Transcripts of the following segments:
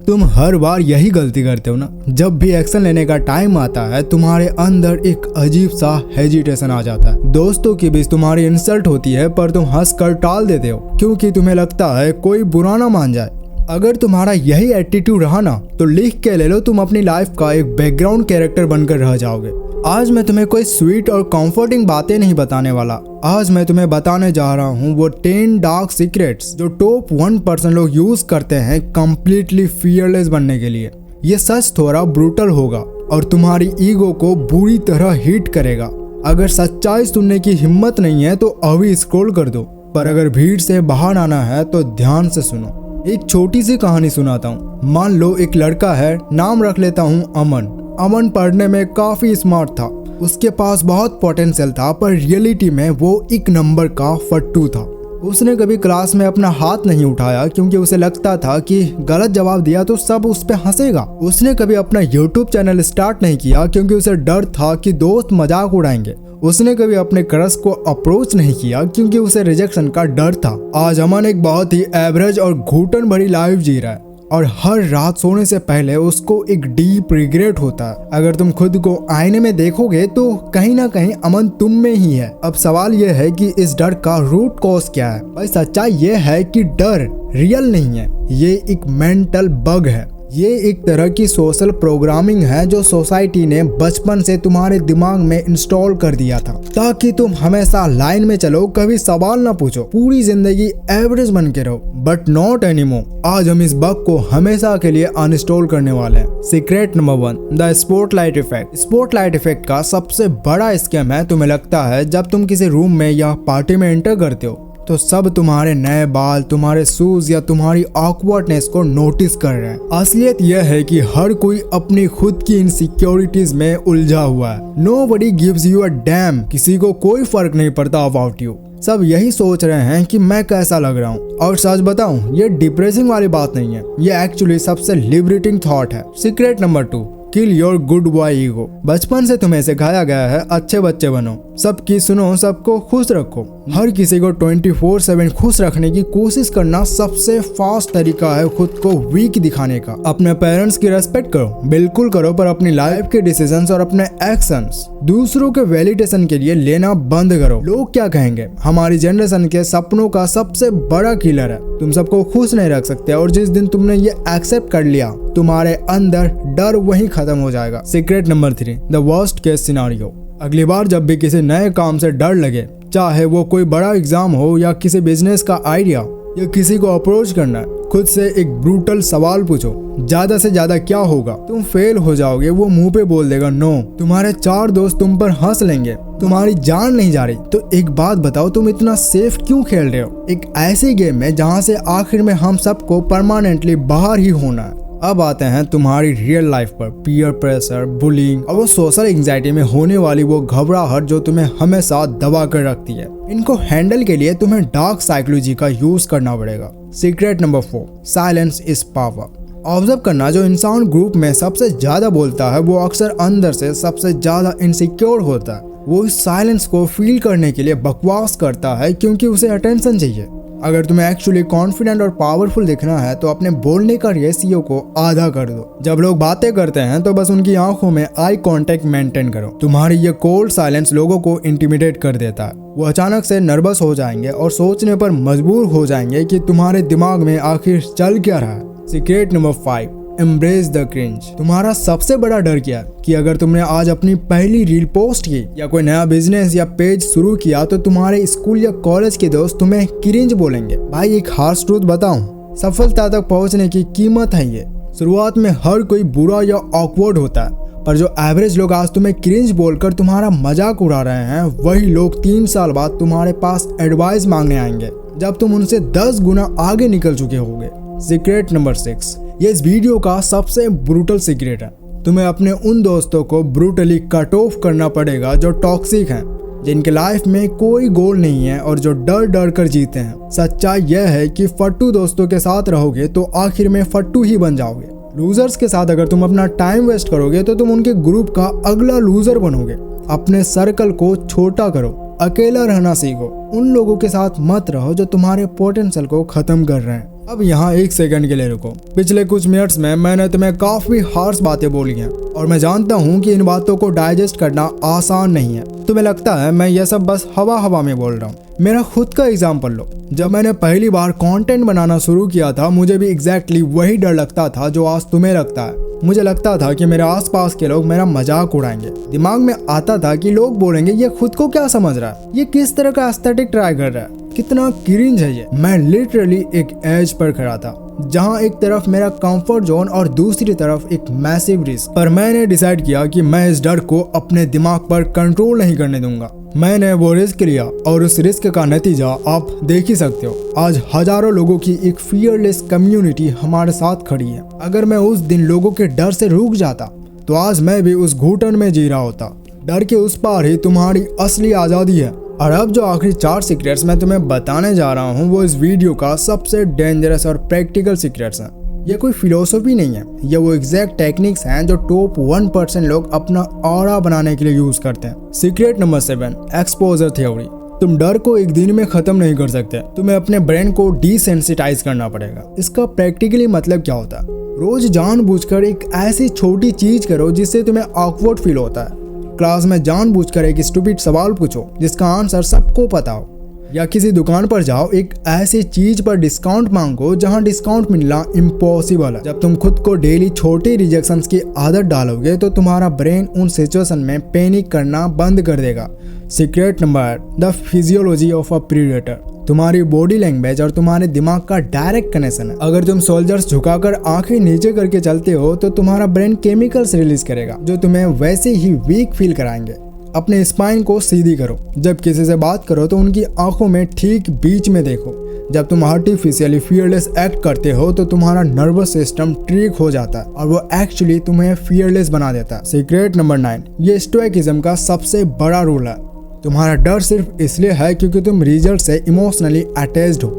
तुम हर बार यही गलती करते हो ना। जब भी एक्शन लेने का टाइम आता है तुम्हारे अंदर एक अजीब सा हेजिटेशन आ जाता है। दोस्तों के बीच तुम्हारी इंसल्ट होती है पर तुम हंस कर टाल देते हो क्योंकि तुम्हें लगता है कोई बुरा ना मान जाए। अगर तुम्हारा यही एटीट्यूड रहा ना तो लिख के ले लो, तुम अपनी लाइफ का एक बैकग्राउंड कैरेक्टर बनकर रह जाओगे। आज मैं तुम्हें कोई स्वीट और कंफर्टिंग बातें नहीं बताने वाला। आज मैं तुम्हें बताने जा रहा हूँ वो 10 डार्क सीक्रेट्स जो टॉप 1% लोग यूज करते हैं कंप्लीटली फियरलेस बनने के लिए। ये सच थोड़ा ब्रूटल होगा और तुम्हारी ईगो को बुरी तरह हिट करेगा। अगर सच्चाई सुनने की हिम्मत नहीं है तो अभी स्क्रॉल कर दो, पर अगर भीड़ से बाहर आना है तो ध्यान से सुनो। एक छोटी सी कहानी सुनाता हूँ। मान लो एक लड़का है, नाम रख लेता हूँ अमन। अमन पढ़ने में काफी स्मार्ट था, उसके पास बहुत पोटेंशियल था, पर रियलिटी में वो एक नंबर का फट्टू था। उसने कभी क्लास में अपना हाथ नहीं उठाया क्योंकि उसे लगता था कि गलत जवाब दिया तो सब उस पे हंसेगा। उसने कभी अपना यूट्यूब चैनल स्टार्ट नहीं किया क्योंकि उसे डर था कि दोस्त मजाक उड़ाएंगे। उसने कभी अपने क्रश को अप्रोच नहीं किया क्योंकि उसे रिजेक्शन का डर था। आज अमन एक बहुत ही एवरेज और घुटन भरी लाइफ जी रहा है और हर रात सोने से पहले उसको एक डीप रिग्रेट होता है। अगर तुम खुद को आईने में देखोगे तो कहीं ना कहीं अमन तुम में ही है। अब सवाल यह है कि इस डर का रूट कॉज क्या है। भाई सच्चाई यह है कि डर रियल नहीं है, ये एक मेंटल बग है। ये एक तरह की सोशल प्रोग्रामिंग है जो सोसाइटी ने बचपन से तुम्हारे दिमाग में इंस्टॉल कर दिया था ताकि तुम हमेशा लाइन में चलो, कभी सवाल ना पूछो, पूरी जिंदगी एवरेज बन के रहो। But not anymore. आज हम इस बग को हमेशा के लिए अनइंस्टॉल करने वाले हैं। Secret number 1, the spotlight effect. Spotlight effect का सबसे बड़ा स्कैम है, तुम्हें लगता है जब तुम किसी रूम में या पार्टी में एंटर करते हो तो सब तुम्हारे नए बाल, तुम्हारे शूज या तुम्हारी ऑकवर्डनेस को नोटिस कर रहे हैं। असलियत यह है कि हर कोई अपनी खुद की इनसिक्योरिटीज में उलझा हुआ है। Nobody gives you a dam. किसी को कोई फर्क नहीं पड़ता अबाउट यू। सब यही सोच रहे हैं कि मैं कैसा लग रहा हूँ। और सच बताऊं, ये डिप्रेसिंग वाली बात नहीं है, ये एक्चुअली सबसे लिबरेटिंग थॉट है। Secret number 2, kill your good boy ego. बचपन से तुम्हें सिखाया गया है अच्छे बच्चे बनो, सबकी सुनो, सबको खुश रखो। हर किसी को 24/7 खुश रखने की कोशिश करना सबसे फास्ट तरीका है खुद को वीक दिखाने का। अपने पेरेंट्स की रेस्पेक्ट करो, बिल्कुल करो, पर अपनी लाइफ के डिसीजंस और अपने एक्शंस दूसरों के वैलिडेशन के लिए लेना बंद करो। लोग क्या कहेंगे हमारी जनरेशन के सपनों का सबसे बड़ा किलर है। तुम सबको खुश नहीं रख सकते और जिस दिन तुमने ये एक्सेप्ट कर लिया तुम्हारे अंदर डर वहीं खत्म हो जाएगा। Secret number 3, the worst case scenario. अगली बार जब भी किसी नए काम से डर लगे, चाहे वो कोई बड़ा एग्जाम हो या किसी बिजनेस का आइडिया या किसी को अप्रोच करना है, खुद से एक ब्रूटल सवाल पूछो, ज्यादा से ज्यादा क्या होगा? तुम फेल हो जाओगे, वो मुंह पे बोल देगा नो। तुम्हारे 4 दोस्त तुम पर हंस लेंगे, तुम्हारी जान नहीं जा रही। तो एक बात बताओ, तुम इतना सेफ क्यों खेल रहे हो एक ऐसे गेम में जहाँ से आखिर में हम सबको परमानेंटली बाहर ही होना है। अब आते हैं तुम्हारी रियल लाइफ पर। पीयर प्रेशर, बुलिंग और वो सोशल एंजाइटी में होने वाली वो घबराहट जो तुम्हें हमेशा दबा कर रखती है। इनको हैंडल के लिए तुम्हें डार्क साइकोलॉजी का यूज करना पड़ेगा। Secret number 4, silence is power. Observe करना, जो इंसान ग्रुप में सबसे ज्यादा बोलता है वो अक्सर अंदर से सबसे ज्यादा इनसिक्योर होता है। वो इस साइलेंस को फील करने के लिए बकवास करता है क्योंकि उसे अटेंशन चाहिए। अगर तुम्हें एक्चुअली कॉन्फिडेंट और पावरफुल दिखना है तो अपने बोलने का रेशियो को आधा कर दो। जब लोग बातें करते हैं तो बस उनकी आंखों में आई कांटेक्ट मेंटेन करो। तुम्हारी ये कोल्ड साइलेंस लोगों को इंटिमिडेट कर देता है। वो अचानक से नर्वस हो जाएंगे और सोचने पर मजबूर हो जाएंगे कि तुम्हारे दिमाग में आखिर चल क्या रहा है। Secret number 5, embrace the cringe. तुम्हारा सबसे बड़ा डर क्या है कि अगर तुमने आज अपनी पहली रील पोस्ट की या कोई नया बिजनेस या पेज शुरू किया तो तुम्हारे स्कूल या कॉलेज के दोस्त तुम्हें क्रिंज बोलेंगे। भाई एक हार्श ट्रूथ बताऊं, सफलता तक पहुंचने की कीमत है ये। शुरुआत में हर कोई बुरा या ऑकवर्ड होता है, पर जो एवरेज लोग आज तुम्हें क्रिंज बोलकर तुम्हारा मजाक उड़ा रहे हैं वही लोग 3 साल बाद तुम्हारे पास एडवाइस मांगने आएंगे जब तुम उनसे 10 गुना आगे निकल चुके होगे। सीक्रेट नंबर 6, ये इस वीडियो का सबसे ब्रूटल सीक्रेट है। तुम्हें अपने उन दोस्तों को ब्रूटली कट ऑफ करना पड़ेगा जो टॉक्सिक हैं, जिनके लाइफ में कोई गोल नहीं है और जो डर डर कर जीते हैं। सच्चाई यह है कि फट्टू दोस्तों के साथ रहोगे तो आखिर में फट्टू ही बन जाओगे। लूजर्स के साथ अगर तुम अपना टाइम वेस्ट करोगे तो तुम उनके ग्रुप का अगला लूजर बनोगे। अपने सर्कल को छोटा करो, अकेला रहना सीखो। उन लोगों के साथ मत रहो जो तुम्हारे पोटेंशियल को खत्म कर रहे हैं। अब यहाँ 1 सेकंड के लिए रुको। पिछले कुछ मिनट्स में मैंने तुम्हें काफी हार्श बातें बोली हैं और मैं जानता हूँ कि इन बातों को डाइजेस्ट करना आसान नहीं है। तुम्हें लगता है मैं ये सब बस हवा में बोल रहा हूँ। मेरा खुद का एग्जाम्पल लो। जब मैंने पहली बार कंटेंट बनाना शुरू किया था मुझे भी एग्जैक्टली वही डर लगता था जो आज तुम्हें लगता है। मुझे लगता था कि मेरे आसपास के लोग मेरा मजाक उड़ाएंगे। दिमाग में आता था कि लोग बोलेंगे ये खुद को क्या समझ रहा है, ये किस तरह का एस्थेटिक ट्राई कर रहा है, कितना क्रिंज है ये। मैं लिटरली एक एज पर खड़ा था जहां एक तरफ मेरा कंफर्ट जोन और दूसरी तरफ एक मैसिव रिस्क। पर मैंने डिसाइड किया कि मैं इस डर को अपने दिमाग पर कंट्रोल नहीं करने दूंगा। मैंने वो रिस्क लिया और उस रिस्क का नतीजा आप देख ही सकते हो। आज हजारों लोगों की एक फियरलेस कम्युनिटी हमारे साथ खड़ी है। अगर मैं उस दिन लोगों के डर से रुक जाता तो आज मैं भी उस घुटन में जी रहा होता। डर के उस पार ही तुम्हारी असली आजादी है। और अब जो आखिरी 4 सीक्रेट्स मैं तुम्हें बताने जा रहा हूँ वो इस वीडियो का सबसे डेंजरस और प्रैक्टिकल सीक्रेट्स हैं। ये कोई फिलोसफी नहीं है, ये वो एग्जैक्ट टेक्निक्स हैं जो टॉप 1% लोग अपना ऑरा बनाने के लिए यूज करते हैं। Secret number 7, exposure theory. तुम डर को एक दिन में खत्म नहीं कर सकते। तुम्हें अपने ब्रेन को डिसेंसिटाइज करना पड़ेगा। इसका प्रैक्टिकली मतलब क्या होता है? रोज जानबूझकर एक ऐसी छोटी चीज करो जिससे तुम्हें ऑकवर्ड फील होता है। क्लास में जानबूझकर एक स्टूपिड सवाल पूछो जिसका आंसर सबको पता हो, या किसी दुकान पर जाओ एक ऐसी चीज पर डिस्काउंट मांगो जहां डिस्काउंट मिलना इम्पॉसिबल है। जब तुम खुद को डेली छोटे रिजेक्शंस की आदत डालोगे तो तुम्हारा ब्रेन उन सिचुएशन में पैनिक करना बंद कर देगा। Secret number 8, the physiology of a predator. तुम्हारी बॉडी लैंग्वेज और तुम्हारे दिमाग का डायरेक्ट कनेक्शन है। अगर तुम सोल्जर्स झुकाकर आंखें नीचे करके चलते हो तो तुम्हारा ब्रेन केमिकल्स रिलीज करेगा जो तुम्हें वैसे ही वीक फील कराएंगे। अपने स्पाइन को सीधी करो। जब किसी से बात करो तो उनकी आंखों में ठीक बीच में देखो। जब तुम आर्टिफिशियली फियरलेस एक्ट करते हो तो तुम्हारा नर्वस सिस्टम ट्रिक हो जाता है और वो एक्चुअली तुम्हें फियरलेस बना देता है। सीक्रेट नंबर 9, ये स्टोइकिज्म का सबसे बड़ा रूल है। तुम्हारा डर सिर्फ इसलिए है क्योंकि तुम रिजल्ट से इमोशनली अटैच्ड हो।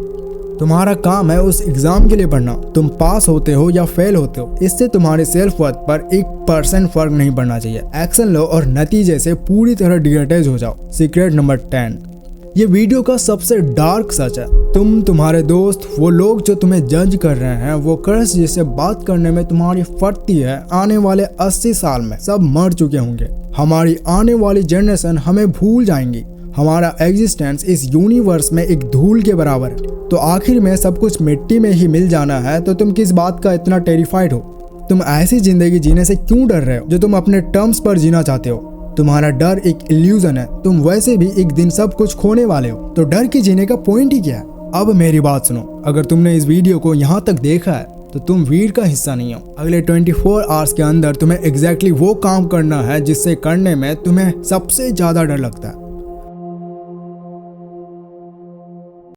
तुम्हारा काम है उस एग्जाम के लिए पढ़ना। तुम पास होते हो या फेल होते हो, इससे तुम्हारे सेल्फ वर्थ पर 1% फर्क नहीं पड़ना चाहिए। एक्शन लो और नतीजे से पूरी तरह डिटैच हो जाओ। सीक्रेट नंबर 10, ये वीडियो का सबसे डार्क सच है। तुम्हारे दोस्त, वो लोग जो तुम्हें जज कर रहे हैं, वो क्रश जिससे बात करने में तुम्हारी फटती है, आने वाले 80 साल में सब मर चुके होंगे। हमारी आने वाली जनरेशन हमें भूल जाएंगी। हमारा एग्जिस्टेंस इस यूनिवर्स में एक धूल के बराबर है। तो आखिर में सब कुछ मिट्टी में ही मिल जाना है, तो तुम किस बात का इतना टेरिफाइड हो? तुम ऐसी जिंदगी जीने से क्यों डर रहे हो जो तुम अपने टर्म्स पर जीना चाहते हो? तुम्हारा डर एक इल्यूजन है। तुम वैसे भी एक दिन सब कुछ खोने वाले हो, तो डर के जीने का पॉइंट ही क्या है? अब मेरी बात सुनो, अगर तुमने इस वीडियो को यहाँ तक देखा है तो तुम वीर का हिस्सा नहीं हो। अगले 24 आवर्स के अंदर तुम्हें एग्जैक्टली वो काम करना है जिससे करने में तुम्हें सबसे ज्यादा डर लगता है।